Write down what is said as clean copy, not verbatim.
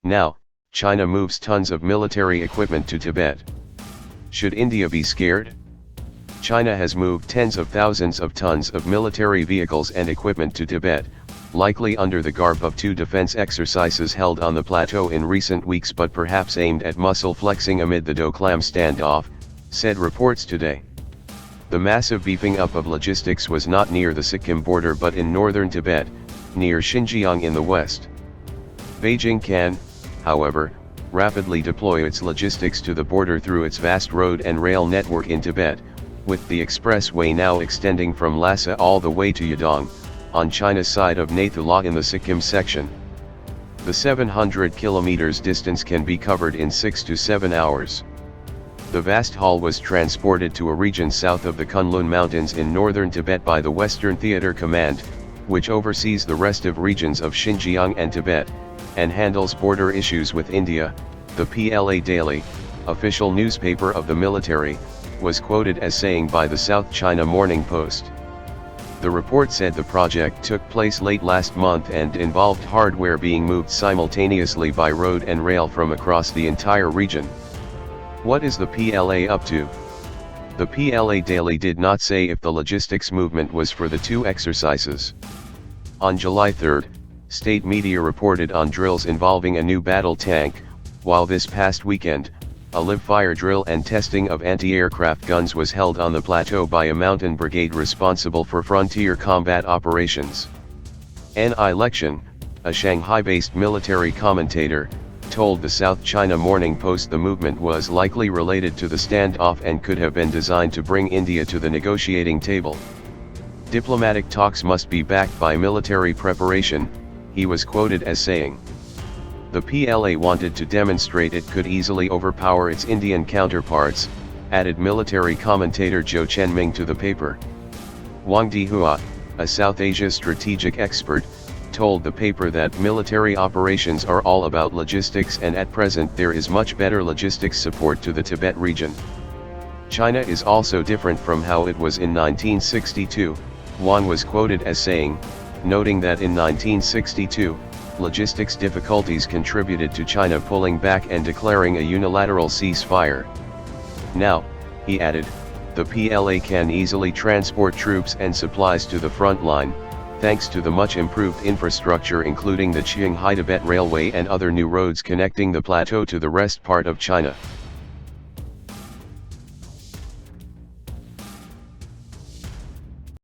Now, China moves tons of military equipment to Tibet. Should India be scared? China has moved tens of thousands of tons of military vehicles and equipment to Tibet, likely under the garb of two defense exercises held on the plateau in recent weeks but perhaps aimed at muscle flexing amid the Doklam standoff, said reports today. The massive beefing up of logistics was not near the Sikkim border but in northern Tibet, near Xinjiang in the west. Beijing can, however, rapidly deploy its logistics to the border through its vast road and rail network in Tibet, with the expressway now extending from Lhasa all the way to Yadong, on China's side of Nathu in the Sikkim section. The 700 kilometers distance can be covered in 6 to 7 hours. The vast haul was transported to a region south of the Kunlun Mountains in northern Tibet by the Western Theater Command, which oversees the rest of regions of Xinjiang and Tibet, and handles border issues with India. The PLA Daily, official newspaper of the military, was quoted as saying by the South China Morning Post. The report said the project took place late last month and involved hardware being moved simultaneously by road and rail from across the entire region. What is the PLA up to? The PLA Daily did not say if the logistics movement was for the two exercises. On July 3, state media reported on drills involving a new battle tank, while this past weekend, a live-fire drill and testing of anti-aircraft guns was held on the plateau by a mountain brigade responsible for frontier combat operations. An Lexion, a Shanghai-based military commentator, told the South China Morning Post the movement was likely related to the standoff and could have been designed to bring India to the negotiating table. Diplomatic talks must be backed by military preparation, he was quoted as saying. The PLA wanted to demonstrate it could easily overpower its Indian counterparts, added military commentator Zhou Chenming to the paper. Wang Dihua, a South Asia strategic expert, told the paper that military operations are all about logistics and at present there is much better logistics support to the Tibet region. China is also different from how it was in 1962, Wang was quoted as saying, noting that in 1962, logistics difficulties contributed to China pulling back and declaring a unilateral ceasefire. Now, he added, the PLA can easily transport troops and supplies to the front line, thanks to the much improved infrastructure including the Qinghai-Tibet Railway and other new roads connecting the plateau to the rest part of China.